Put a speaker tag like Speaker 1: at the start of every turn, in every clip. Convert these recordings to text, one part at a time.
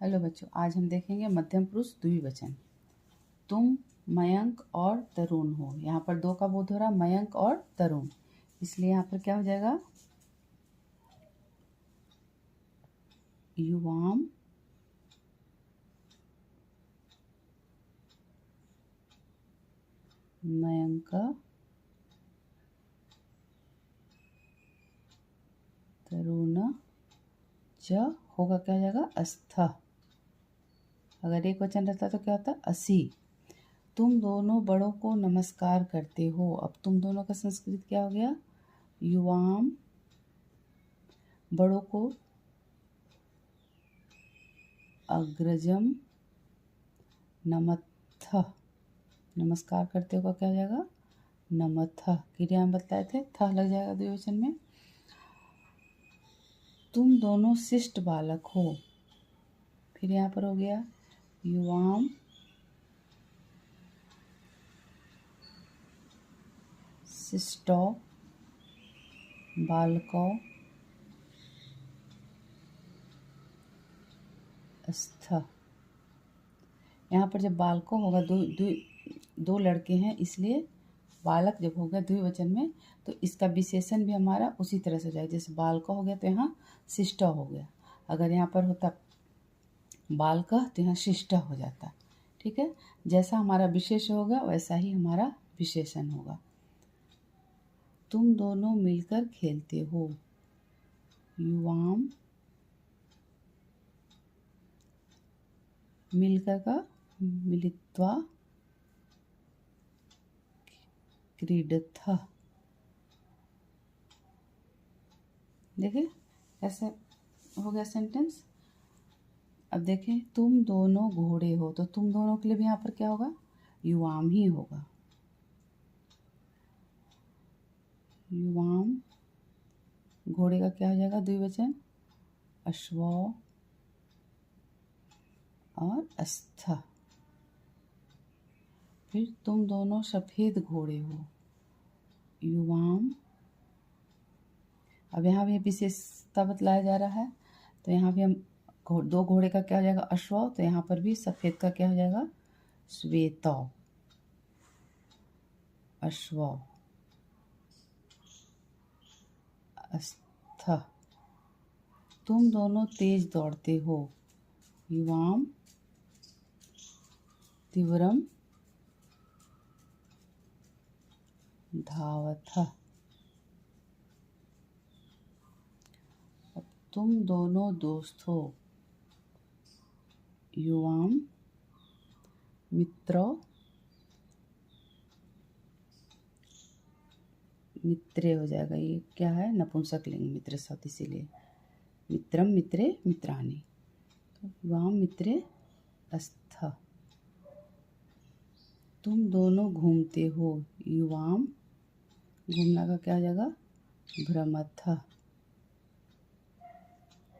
Speaker 1: Hello बच्चों, आज हम देखेंगे मध्यम पुरुष द्विवचन। तुम मयंक और तरुण हो। यहाँ पर दो का बोध हो रहा, मयंक और तरुण, इसलिए यहाँ पर क्या हो जाएगा, युवाम मयंक तरुण च होगा, क्या हो जाएगा, अस्थ। अगर एक वचन रहता तो क्या होता, असी। तुम दोनों बड़ों को नमस्कार करते हो। अब तुम दोनों का संस्कृत क्या हो गया, युवाम, बड़ों को, अग्रजम नमथ, नमस्कार करते हो क्या हो जाएगा, नमथ। क्रिया में बताए थे, थ लग जाएगा द्विवचन में। तुम दोनों शिष्ट बालक हो। फिर यहाँ पर हो गया युवाम शिष्टो बालको अस्थ। यहाँ पर जब बालको होगा, दो लड़के हैं, इसलिए बालक जब होगा द्विवचन में तो इसका विशेषण भी हमारा उसी तरह से हो जाएगा। जैसे बालक हो गया तो यहाँ शिष्ट हो गया। अगर यहाँ पर होता बालक तो यहाँ शिष्ट हो जाता। ठीक है, जैसा हमारा विशेष होगा वैसा ही हमारा विशेषण होगा। तुम दोनों मिलकर खेलते हो। युवाम मिलकर का मिलित्वा क्रीडथ। देखिए ऐसे हो गया सेंटेंस। अब देखें, तुम दोनों घोड़े हो, तो तुम दोनों के लिए भी यहाँ पर क्या होगा, युवाम ही होगा। युवाम, घोड़े का क्या हो जाएगा द्विवचन, अश्व और अस्थ। फिर तुम दोनों सफेद घोड़े हो। युवाम, अब यहाँ भी विशेषता बतलाया जा रहा है, तो यहाँ भी हम दो घोड़े का क्या हो जाएगा, अश्व, तो यहाँ पर भी सफेद का क्या हो जाएगा, श्वेत अश्व अस्थ। तुम दोनों तेज दौड़ते हो। युवाम तीव्रम धावथ। अब तुम दोनों दोस्त हो। युवाम मित्रो मित्रे हो जाएगा, ये क्या है, नपुंसकलिंग मित्र शब्द, इसीलिए मित्रम मित्रे मित्राणि। तो युवाम मित्रे अस्थ। तुम दोनों घूमते हो। युवाम, घूमना का क्या हो जाएगा, भ्रमथ।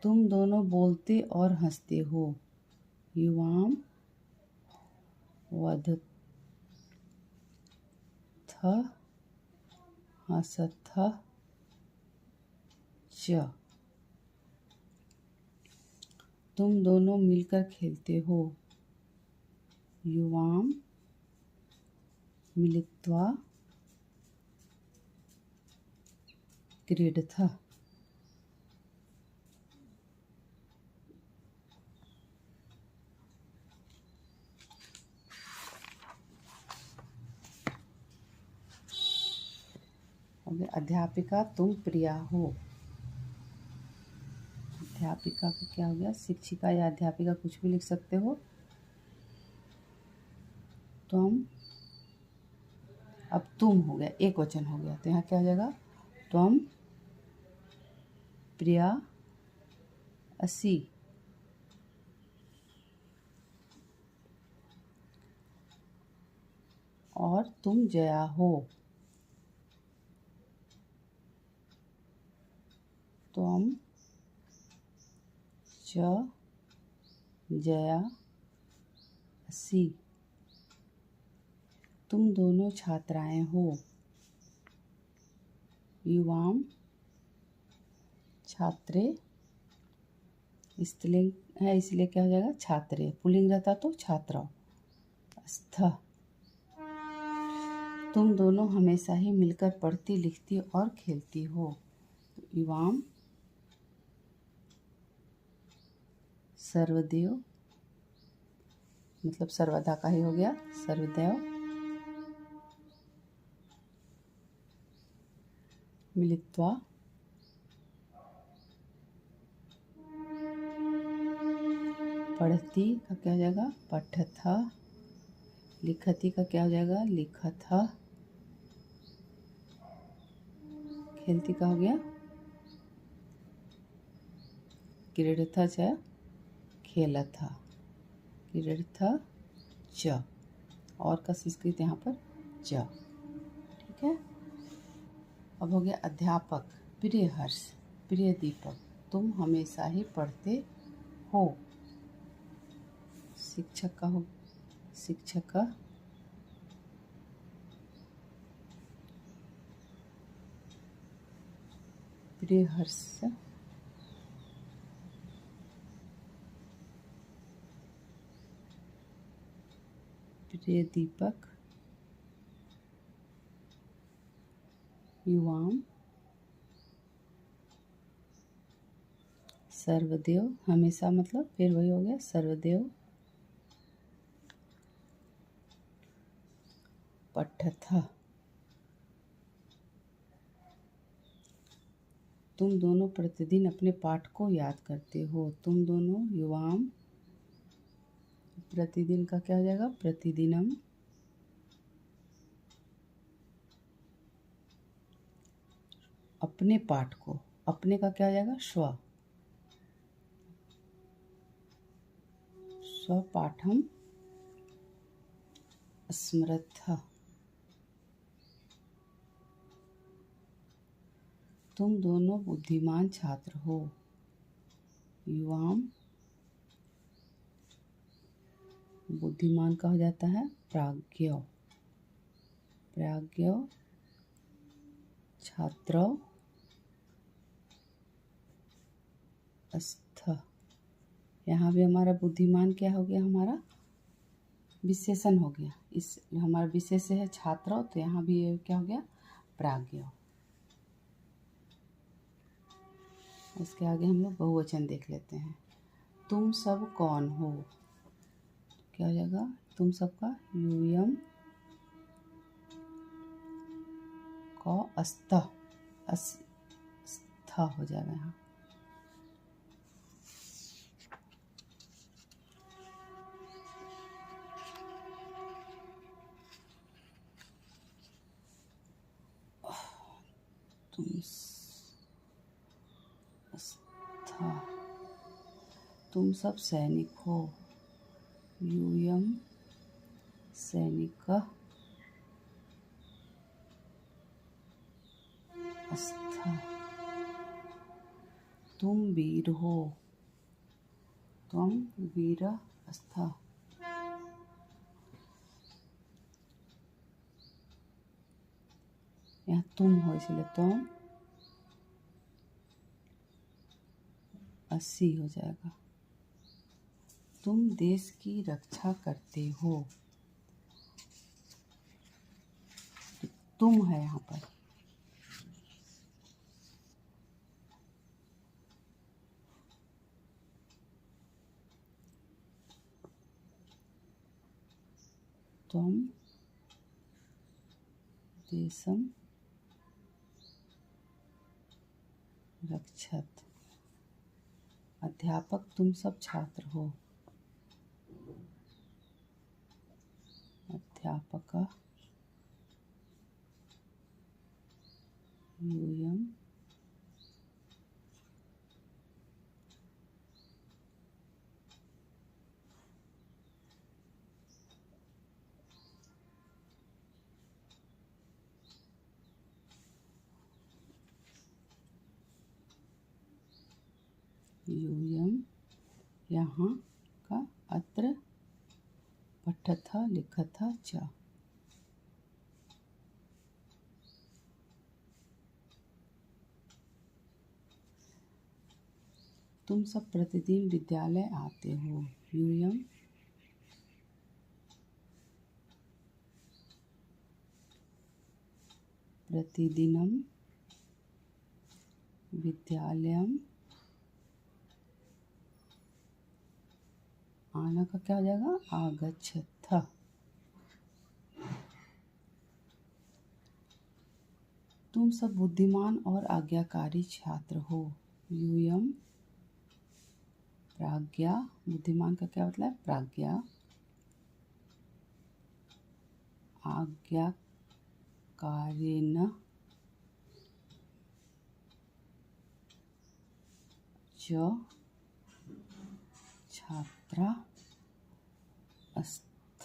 Speaker 1: तुम दोनों बोलते और हंसते हो। युवाम वदथ हसथ च। तुम दोनों मिलकर खेलते हो। युवाम मिलित्वा क्रीडथ। अध्यापिका तुम प्रिया हो। अध्यापिका का क्या हो गया, शिक्षिका या अध्यापिका, कुछ भी लिख सकते हो। तुम, अब तुम हो गया, एक वचन हो गया, तो यहाँ क्या हो जाएगा, तुम प्रिया असी। और तुम जया हो। तुम च जया असी। तुम दोनों छात्राएं हो। युवाम छात्रे स्त्रीलिंग है इसलिए क्या हो जाएगा, छात्रे। पुल्लिंग रहता तो छात्राओं। स्थ। तुम दोनों हमेशा ही मिलकर पढ़ती लिखती और खेलती हो। युवाम सर्वदेव, मतलब सर्वदा का ही हो गया, सर्वदैव मिलित्वा पढ़ती का क्या हो जाएगा, पठथ। लिखती का क्या हो जाएगा, लिखथ। खेलती का हो गया, क्रीडथ च खेलथ। क्रीडथ च, और का संस्कृत यहाँ पर च। ठीक है। अब हो गया अध्यापक। प्रिय हर्ष, प्रिय दीपक, तुम हमेशा ही पढ़ते हो। शिक्षक का हो, शिक्षक का प्रिय हर्ष, प्रिय दीपक, युवाम सर्वदेव, हमेशा मतलब फिर वही हो गया, सर्वदेव पठथ। तुम दोनों प्रतिदिन अपने पाठ को याद करते हो। तुम दोनों युवाम, प्रतिदिन का क्या हो जाएगा, प्रतिदिनम। अपने पाठ को, अपने का क्या हो जाएगा, स्व। स्वपाठम स्मरथ। तुम दोनों बुद्धिमान छात्र हो। युवाम बुद्धिमान का हो जाता है प्राज्ञ। प्राज्ञ छात्र स्थ। यहाँ भी हमारा बुद्धिमान क्या हो गया, हमारा विशेषण हो गया। इस हमारा विशेष है छात्र, तो यहाँ भी ये क्या हो गया, प्राज्ञ। इसके आगे हम लोग बहुवचन देख लेते हैं। तुम सब कौन हो, क्या हो जाएगा, तुम सबका यूयम का अस्थ, अस्थ हो जाएगा यहाँ। तुम अस्थ, तुम सब सैनिक हो। यूयम सैनिक अस्थ। तुम वीर हो। तुम वीर अस्थ। यहाँ तुम हो इसलिए तुम 80 हो जाएगा। तुम देश की रक्षा करते हो। तुम है यहाँ पर, तुम देशम रक्षत। अध्यापक, तुम सब छात्र हो। अध्यापक यूयम यूयम, यहाँ का अत्र पठथ लिखथ च। तुम सब प्रतिदिन विद्यालय आते हो। यूयम प्रतिदिनम विद्यालयम, आना का क्या हो जाएगा, आगच्छथ। तुम सब बुद्धिमान और आज्ञाकारी छात्र हो। यूयम प्राज्ञा, बुद्धिमान का क्या मतलब है, प्राज्ञा। आज्ञाकारेण च छात्रा अस्थ।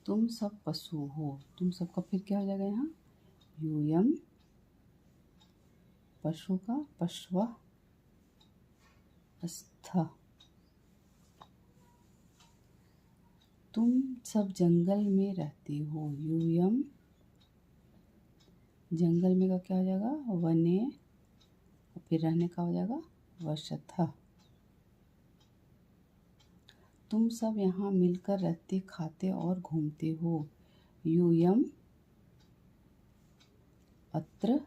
Speaker 1: तुम सब पशु हो। तुम सब का फिर क्या हो जाएगा यहाँ, यूयम पशु का पश्व अस्थ। तुम सब जंगल में रहते हो। यूयम जंगल में का क्या हो जाएगा, वने, फिर रहने का हो जाएगा वसथ। तुम सब यहाँ मिलकर रहते, खाते और घूमते हो। यूयम अत्र,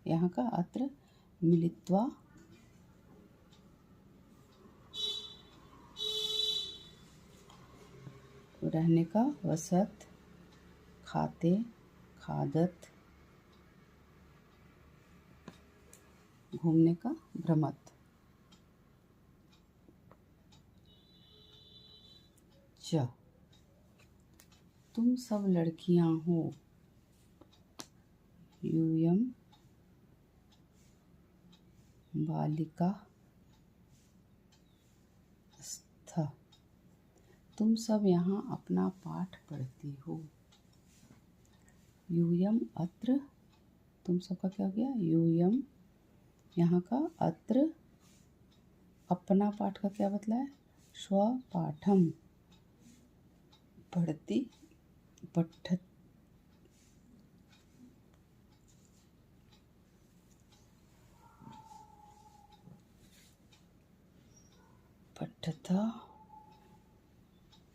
Speaker 1: यहाँ का अत्र मिलित्वा रहने का वसत, खाते, खादत, घूमने का भ्रमत। च तुम सब लड़कियां हो। यूयम बालिका स्थ। तुम सब यहाँ अपना पाठ पढ़ती हो। यूयम अत्र, तुम सबका क्या हो गया, यूयम यहाँ का अत्र, अपना पाठ का क्या मतलब है, स्वपाठम, पढ़ती, पठत, पठता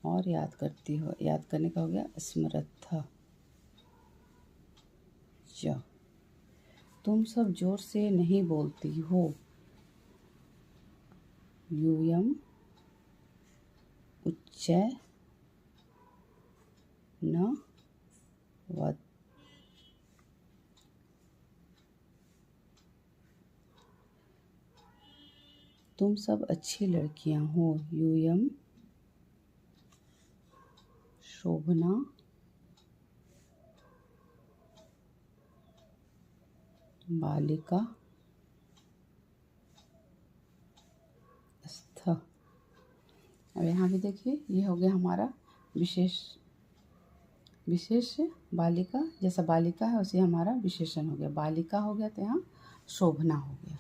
Speaker 1: और याद करती हो, याद करने का हो गया स्मरथ। च तुम सब जोर से नहीं बोलती हो। यूयम उच्च न वद। तुम सब अच्छी लड़कियां हो। यूयम शोभना बालिका स्थ। अब यहाँ भी देखिए, ये हो गया हमारा विशेष, विशेष बालिका, जैसा बालिका है उसे हमारा विशेषण हो गया, बालिका हो गया तो यहाँ शोभना हो गया।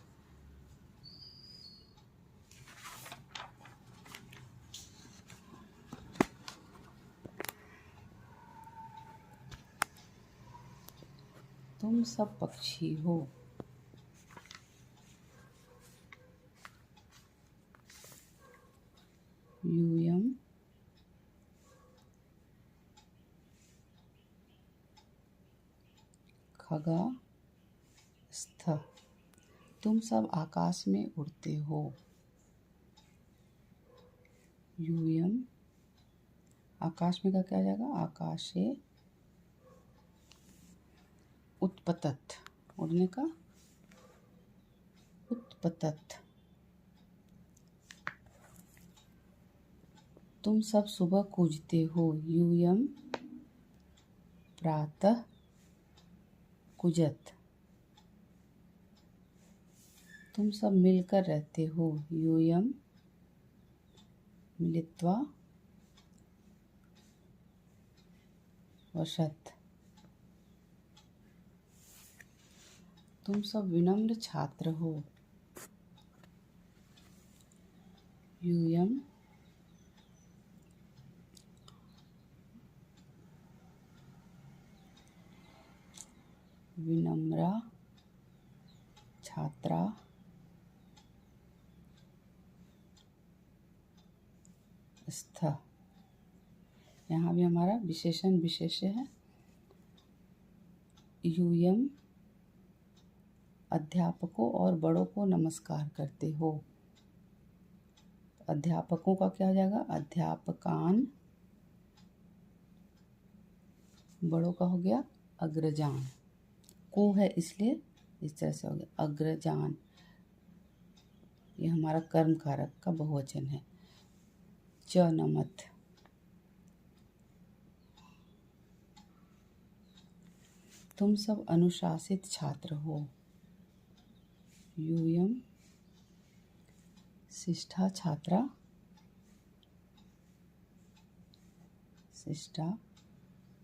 Speaker 1: तुम सब पक्षी हो। यूयम खगा स्थ। तुम सब आकाश में उड़ते हो। यूयम आकाश में का क्या आ जाएगा, आकाशे उत्पतत, उड़ने का उत्पतत। तुम सब सुबह कूजते हो। यूयम प्रातः कुजत। तुम सब मिलकर रहते हो। यूयम मिलित्वा वसत। तुम सब विनम्र छात्र हो। यूयम विनम्रा छात्र। छात्रा स्थ। यहाँ भी हमारा विशेषण विशेष्य है। यूयम अध्यापकों और बड़ों को नमस्कार करते हो। अध्यापकों का क्या हो जाएगा? अध्यापकान। बड़ों का हो गया अग्रजान। को है इसलिए इस तरह से हो गया अग्रजान। ये हमारा कर्म कारक का बहुवचन है। च नमत। तुम सब अनुशासित छात्र हो। यूयम शिष्टा छात्रा शिष्टा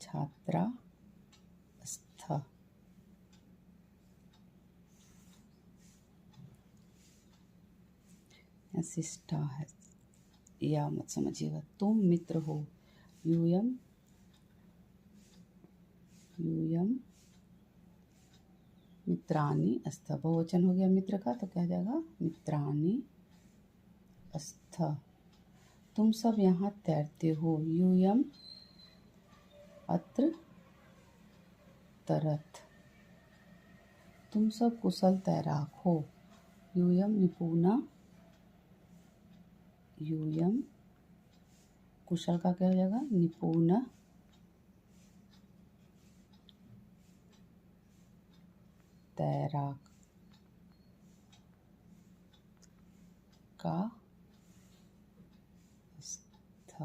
Speaker 1: छात्रा स्थ। शिष्टा है या मत समझिएगा। तुम मित्र हो। यूयम मित्राणि स्थ। बहुवचन हो गया मित्र का तो क्या जाएगा? मित्राणि स्थ। तुम सब यहाँ तैरते हो। यूयम अत्र तरत। तुम सब कुशल तैराक हो। यूयम निपुणा। यूयम कुशल का क्या हो जाएगा? निपुण तैराक का स्थ।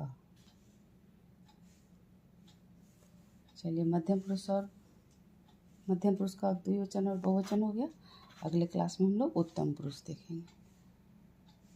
Speaker 1: चलिए मध्यम पुरुष का द्विवचन और बहुवचन हो गया। अगले क्लास में हम लोग उत्तम पुरुष देखेंगे।